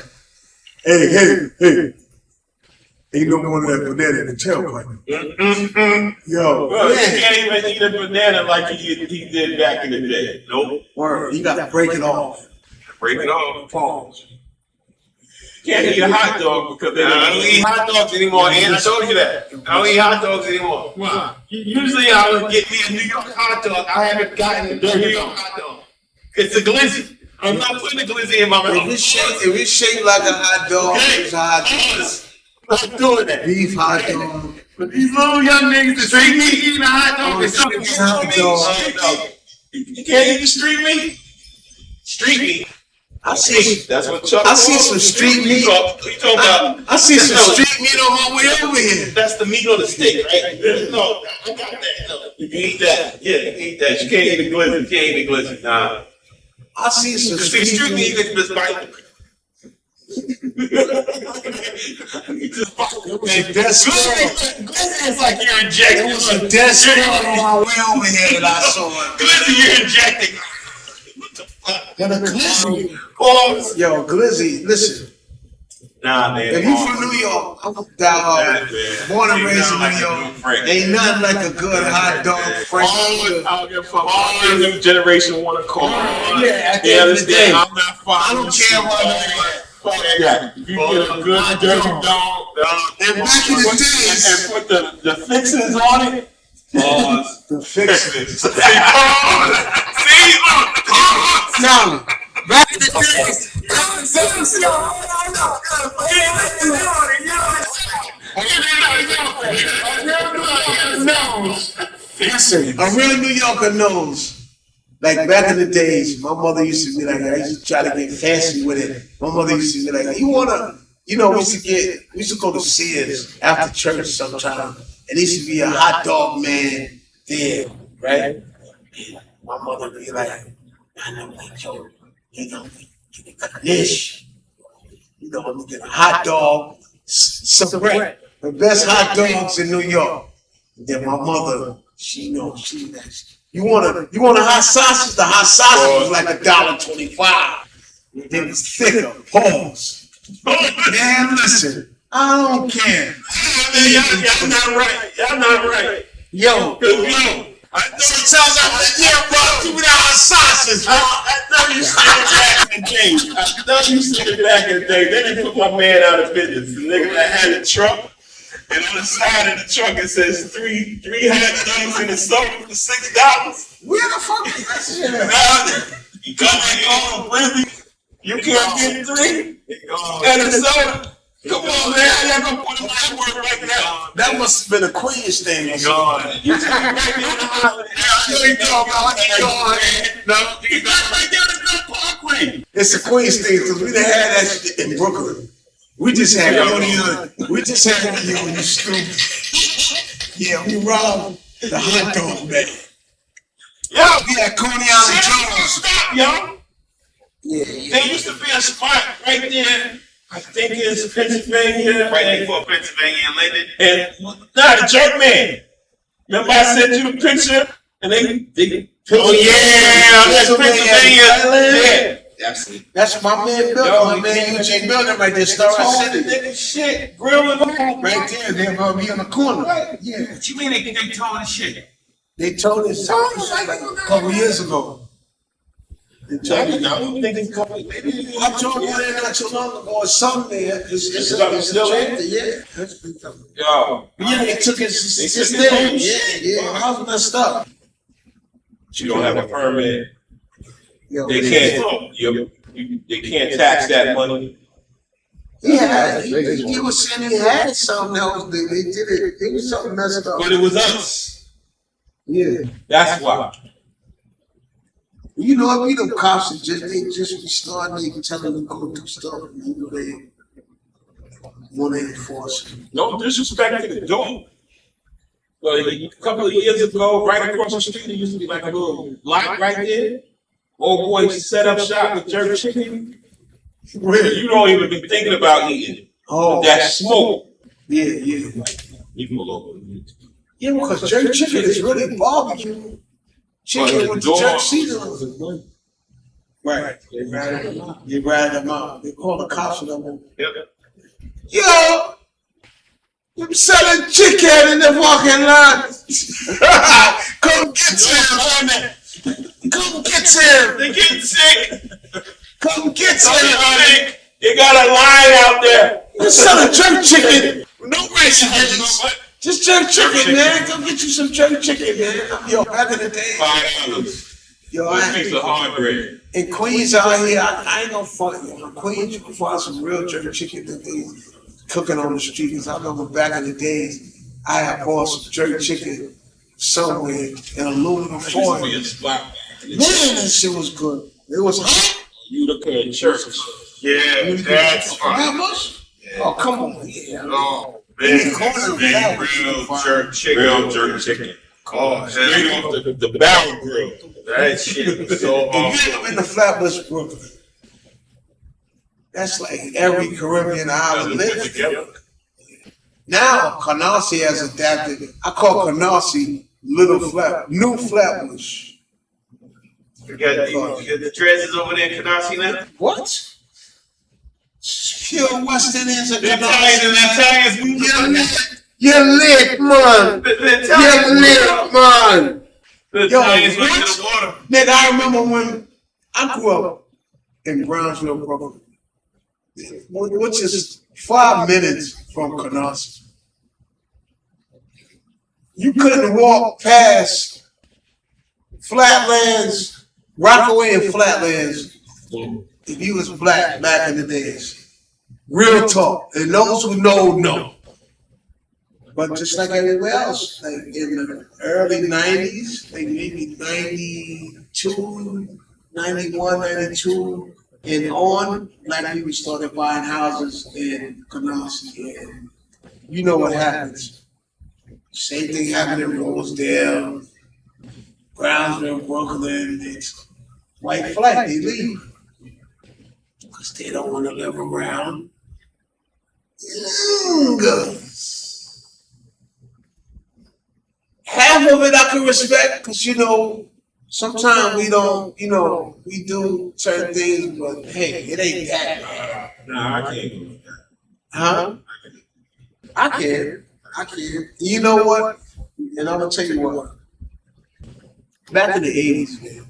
hey. Ain't no more than that banana in the tailpipe. Yo, Well, you man. can't even eat a banana like he did back in the day. Nope. Word, you gotta break it off. Break it off. Pause. Can't eat a hot dog because I don't eat hot dogs anymore, and I told you that. I don't eat hot dogs anymore. Why? Usually I would get me a New York hot dog. I haven't gotten a New York hot dog. It's a glizzy. I'm not putting a glizzy in my mouth. If it's shaped like a hot dog, it's a hot dog. I'm doing that. Beef hot dog. But these little young niggas, the street meat eating a hot dog is something you Hot dog. You can't eat the street meat? Street meat. I see That's what Chuck. I see some street meat. You talking about? I see some street meat on my way over here. That's the meat on the steak, right? No, I got that. No, you can eat that. Yeah, you can eat that. You can't eat the glizzy. You can't eat the glizzy. Nah. I see some See, street meat, you can just bite. You just bite. Glizzy is like you're injecting. It was a dead smell on my way over here that I saw it. Glizzy, you're injecting. What the fuck? And a glizzy. Pause. Yo, glizzy, listen. Nah, man. If you from New York, I'm down born and raised in New York. Ain't nothing like a good hot dog, fresh. I don't give a fuck. All the new generation want a car. Yeah, at the You end of the day, understand? I'm not I following. don't care what Fuck that. You get a good dirty dog. And back in the And days, put the fixings on it. Pause. the fixes. See, look. Now, back in the listen, a real New Yorker knows. Like back in the days, my mother used to be like, I used to try to get fancy with it. My mother used to be like, you wanna, we used to go to Sears after church sometime, and there used to be a hot dog man there, right? And my mother would be like, and I'm like, yo, get a dish. I'm gonna get a hot dog, some bread. The best hot dogs in New York. And then my mother, she knows she next. You want a hot sausage? The hot sausage was like $1.25. It was thicker. Pause. Man, listen, I don't care. Y'all not right. Yo, sometimes I'm like, yeah, bro, give me that hot sausage. I know you said it back in the day. They didn't put my man out of business. The nigga that had a truck, and on the side of the truck it says three hot dogs in the soda for $6. Where the fuck is that shit? Now, you come on, Blizzy, you can't get 3 and a soda. Come on, man, y'all gonna put in my word right now. That must have been a Queens thing. You just right there in the holiday. No, you got right there in the Parkway. It's a Queens thing because we done had that shit in Brooklyn. We just had Coney. We just had you stupid. Yeah, we robbed the hot dog man. Yo, We had Coney Island Jones. stop, yo. Yeah. There used to be a spot right there I think it's Pennsylvania. Right before Pennsylvania and Linden. And not a jerk man. Remember I sent you the picture and they Oh yeah, that's Pennsylvania. Yeah. That's my man building. My man Eugene building right there. Star City. Nigga shit, grilling them. Right there. They're gonna be on the corner. Yeah. What you mean they towing the shit? They told us like a couple years ago. They told me. I don't think it's coming. Maybe I told you that not too long ago or something there. It's still in? Yeah. Yo, Yeah, they took his thing. Yeah. I was messed up. you don't have a permit. Yo, They can't. They can't tax that money. Yeah, he was saying he had something else. They did it. It was something messed up. But it was us. Yeah. That's why. You know, we the cops that they just be starting to tell them to go do stuff. You know, they want to enforce it. No disrespect to the dog. Like a couple of years ago, right across the street, there used to be like a little lot right there. Old boy set up shop with jerk chicken. Really, you don't even be thinking about eating it. Oh, That smoke. yeah. You can go. Yeah, because jerk chicken is really barbecue chicken with jerk seasoning. Right. They ratted them out. They call the cops on them. Yo, I'm selling chicken in the fucking lot. Come get him. Come get him. They getting sick. Come get him. You got a line out there. I'm selling jerk chicken. No racism. Just jerk chicken, man. Come get you some jerk chicken, man. Yo, back in the day. $5. Yo, One piece of hard bread. in Queens out here, I ain't gonna front you. In Queens, you can find some real jerk chicken that they cooking on the street. Cause I remember back in the days, I had bought some jerk chicken somewhere in aluminum foil. Man, that shit was good. It was hot. Utica Church. Yeah, that's fine. How much? Oh, come on. Yeah. Oh, man, real jerk chicken. Oh, Straight off the barrel grill. that shit was so If awesome. you live in the Flatbush, Brooklyn, that's like every Caribbean island lives together. Now, Canarsie has adapted. I call Canarsie New Flatbush. You got the dresses over there in Canarsie now? What? Pure Western is a The Italians, You're lit, man. You're lit, man. The Yo, Italians went what? to the water. Nigga, I remember when I grew up in Brownsville, Brooklyn, which is 5 minutes from Canarsie. You couldn't walk past Flatlands, Rockaway and Flatlands if you was black back in the days. Real talk. And those who know. But just like everywhere else, like in the early 90s, like maybe 92, 91, 92, and on, black people started buying houses in Canarsie. And you know what happens. Same thing happened in Rosedale, Brownsville, Brooklyn. It's white flight, they leave. Because they don't want to live around guns. Half of it I can respect because, sometimes we don't, we do certain things, but hey, it ain't that. Nah, I can't do that. Huh? I can. You know what? And I'm going to tell you what. Back in the 80s, man,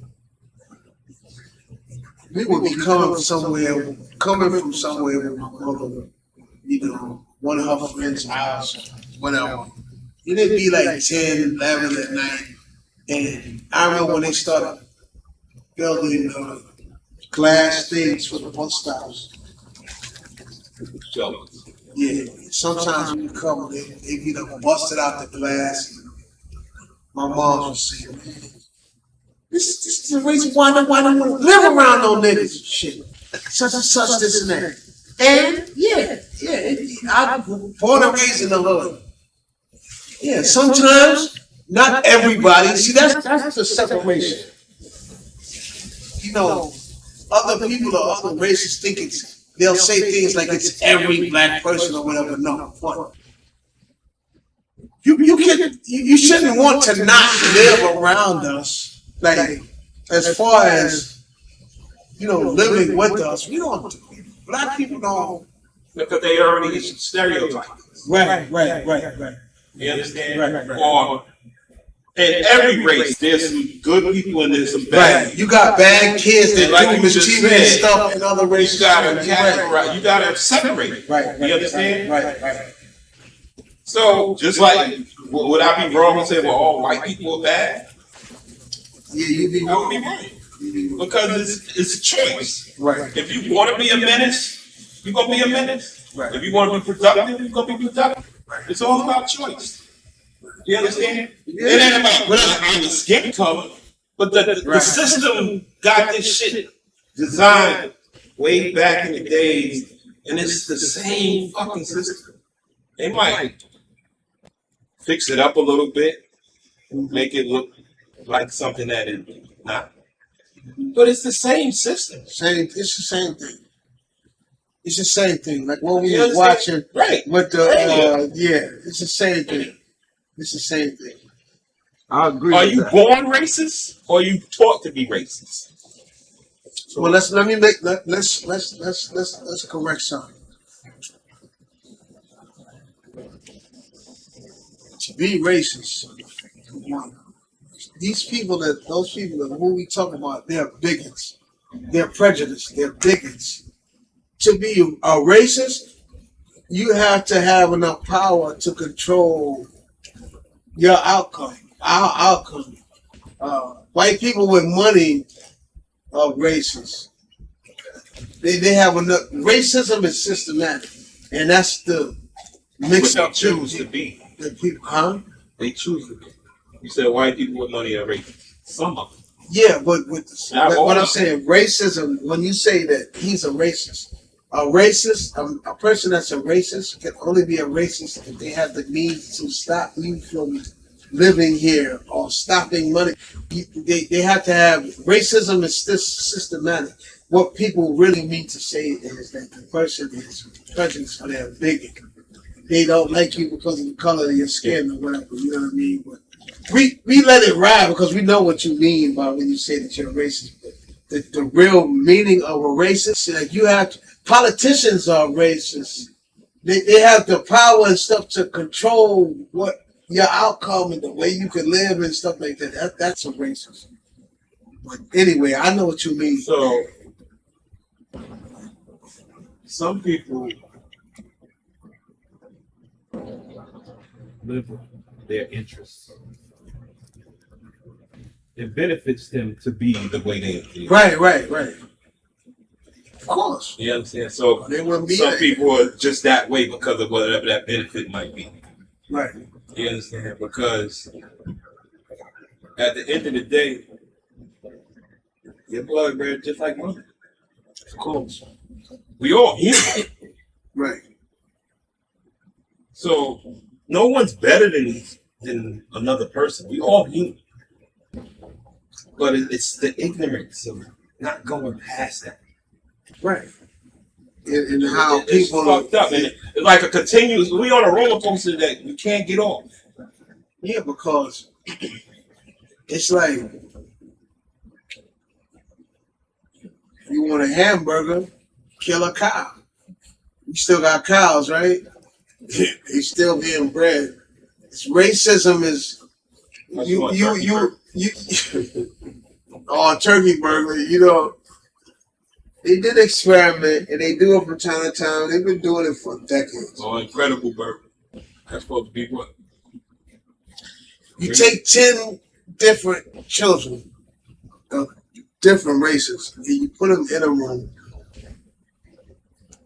we would be coming from somewhere with my mother, one of her friends' house, whatever. It'd be like 10, 11 at night. And I remember when they started building glass things for the bus stops. So, Yeah, sometimes when you come, they be done busted out the glass. My mom would say, man, this is the reason why they want to live around no niggas. Shit. Such and such, this and that. And I was born and raised in the hood. Yeah, sometimes, not everybody. See, that's the separation. Other people or other races think it's they'll say things like it's every black person or whatever. No, what? You shouldn't want to not live around us. Like as far as living with us, we don't. Black people don't. Because they already stereotyped. Right. You understand? Right. Or in every race, there's some good people and there's some bad. Right. You got bad kids that Like do you just mischievous said, stuff in other races. You gotta separate. Right. You understand? Right. So just like, would I be wrong to say, well, all white people are bad? Yeah, you be I would be wrong. Because it's a choice. right. If you want to be a menace, you're gonna be a menace. Right. If you want to be productive, you're gonna be productive. It's all about choice. You understand? It ain't about how the skin color, but the system got this shit designed way back in the days, and it's the same fucking system. They might fix it up a little bit, make it look like something that it's not, but it's the same system. It's the same thing. It's the same thing. Like what we You was understand? watching Right. with the it's the same thing. It's the same thing. I agree. Are with you that. born racist, or are you taught to be racist? Well, let's correct something. To be racist, those people that who we talking about, they're bigots, they're prejudiced, they're bigots. To be a racist, you have to have enough power to control your outcome, our outcome. White people with money are racist. They have enough. Racism is systematic, and that's the mix But up. they choose to be. The people, huh? They choose to be. You said white people with money are racist. Some of them. Yeah, but Not all what I'm of saying, racism. When you say that he's a racist, a person that's a racist can only be a racist if they have the means to stop you from living here or stopping money. They have to have racism is systematic. What people really mean to say is that the person is prejudiced or they're bigot. They don't like you because of the color of your skin or whatever. You know what I mean? But we let it ride because we know what you mean by when you say that you're a racist. But the real meaning of a racist, like politicians are racist. They have the power and stuff to control what your outcome and the way you can live and stuff like that. That's a racist. But anyway, I know what you mean. So some people live with their interests. It benefits them to be the way they feel. Right. Of course. You understand? So They wouldn't be some there. people are just that way because of whatever that benefit might be. Right. You understand? Because at the end of the day, your blood red just like mine. Of course. We all human. Right. So no one's better than another person. We all human. But it's the ignorance of not going past that. Right. And how It's people fucked up. And it's like a continuous. We on a roller coaster that we can't get off. Yeah, because it's like you want a hamburger, kill a cow. You still got cows, right? They still being bred. Racism is you on turkey burger, they did experiment and they do it from time to time. They've been doing it for decades. Oh, incredible burger. That's supposed to be what? You take 10 different children of different races and you put them in a room.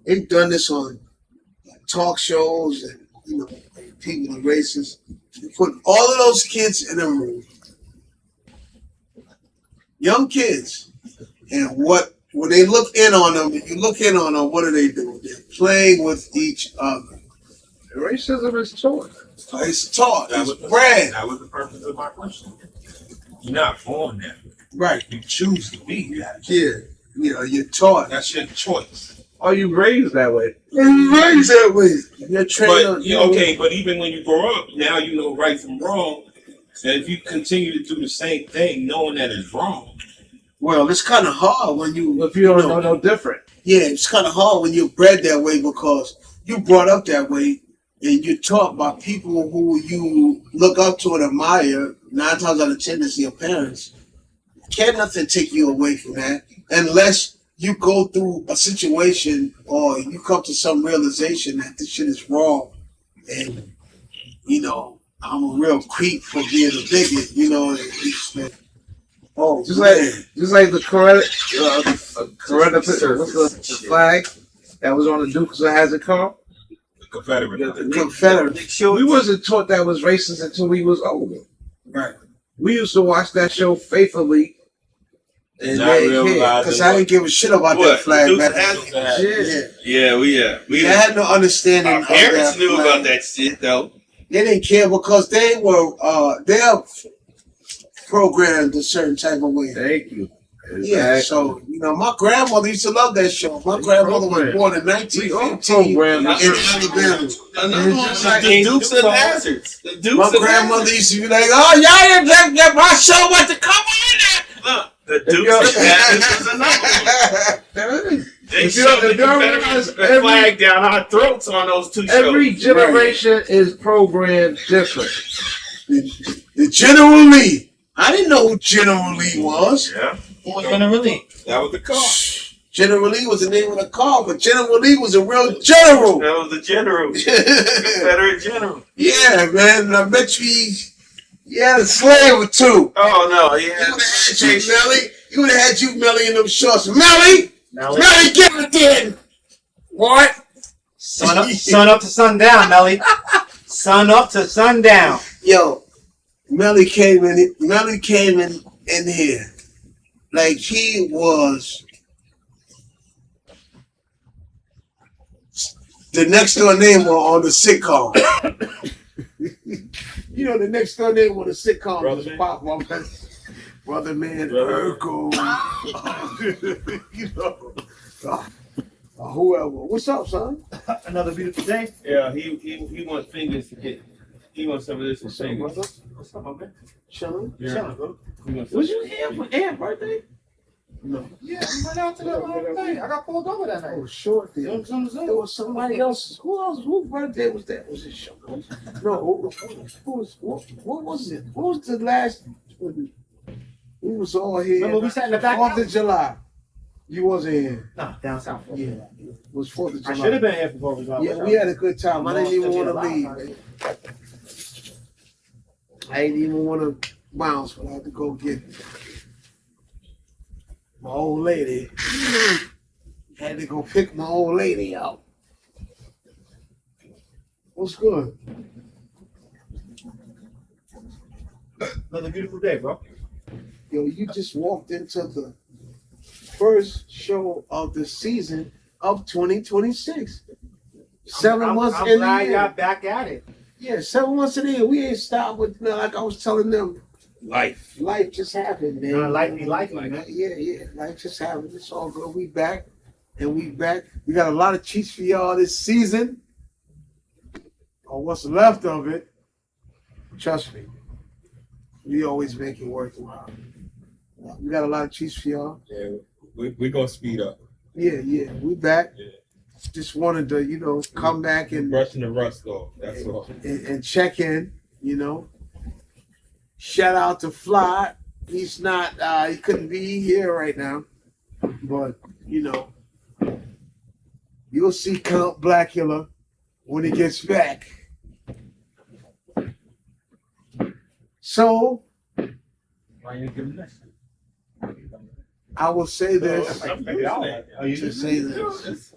They've done this on talk shows and people are racist. You put all of those kids in a room, young kids, and when they look in on them, if you look in on them, what are they doing? They're playing with each other. Racism is taught. It's taught. That It's was bred. That was the purpose of my question. You're not born that way. Right. You choose to be that. Yeah. You're taught. That's your choice. Are you raised that way? You raised that way. You're trained. But okay, but even when you grow up, now you know right from wrong. And if you continue to do the same thing, knowing that it's wrong. Well, it's kind of hard when you. If you don't know no different. Yeah, it's kind of hard when you're bred that way because you brought up that way and you're taught by people who you look up to and admire. 9 times out of 10, it's your parents. Can't nothing take you away from that unless you go through a situation or you come to some realization that this shit is wrong. And, you know, I'm a real creep for being a bigot, you know. Oh, just like the what's the flag that was on the Dukes of Hazzard car? The Confederate. The Confederate. We wasn't taught that was racist until we was older. Right. We used to watch that show faithfully. And because I didn't give a shit about that flag back then. We had no understanding. Our parents knew about that shit though. They didn't care because they were they're programmed a certain type of way. Thank you. Yeah, so you know, my grandmother used to love that show. My grandmother was born in 1915 in Alabama. Just like the Dukes of Hazzard. My grandmother used to be like, "Oh, y'all didn't get my show what to come on now." Look, the Dukes of Hazzard is another one. They shoved the Confederate flag down our throats on those two shows. Every generation is programmed different. The General Lee. I didn't know who General Lee was. Yeah. Who was General Lee? That was the car. General Lee was the name of the car, but General Lee was a real general. That was the general. Confederate general. Yeah, man. And I bet you he had a slave or two. Oh, no. Yeah. He would have had you, Melly, in them shorts. Melly, get it then. What? Sun up to sundown, Melly. Sun up to sundown. Yo, Melly came in here like he was the next door neighbor on the sitcom. You know, the next door neighbor on the sitcom was Pop Brother Man Urkel. You know, whoever. What's up, son? Another beautiful day. Yeah, he wants fingers to get. He wants some of this for fingers. What's up, my man? Chilling. Yeah. Chilling, bro. Was you here for Aunt's birthday? No. Yeah, we went out to the thing. I got pulled over that night. Oh, sure. There was somebody else. Who else? Whose birthday was that? Was it show? No. What was it? What was the last? We was all here. Remember we sat in the back? 4th of July. You wasn't here. Nah, down south. Yeah. It was 4th of July. I should have been here for 4th of July. Yeah, we had a good time. I didn't even want to leave. Man. I didn't even want to bounce, but I had to go get my old lady. Had to go pick my old lady out. What's good? Another beautiful day, bro. Yo, you just walked into the first show of the season of 2026. 7 months I'm in the glad year. y'all back at it. Yeah, 7 months in the year. We ain't stopped with, like I was telling them. Life. Life just happened, man. Life be life, man. Yeah. Life just happened. It's all good. We back. And we back. We got a lot of cheats for y'all this season. Or what's left of it. Trust me. We always make it worthwhile. We got a lot of cheats for y'all. Yeah, we're going to speed up. Yeah. We back. Yeah. Just wanted to, come back and Brushing the rust off. That's all. And check in, Shout out to Fly. He's not, he couldn't be here right now. But, you'll see Count Blackula when he gets back. So, Why you giving this? I will say this. You To say this.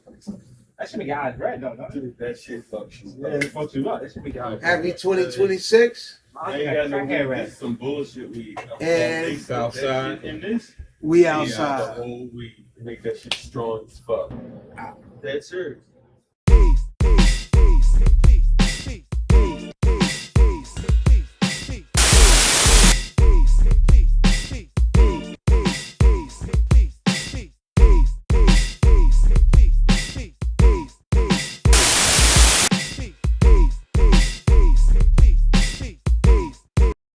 That should make your eyes red, though. Dude, that shit fucks you. Yeah, it fucks you up. That should make your eyes red. Happy 2026. I ain't got no weed. This some bullshit weed. And Southside. In this, we The outside. whole weed. Make that shit strong as fuck. that's serious.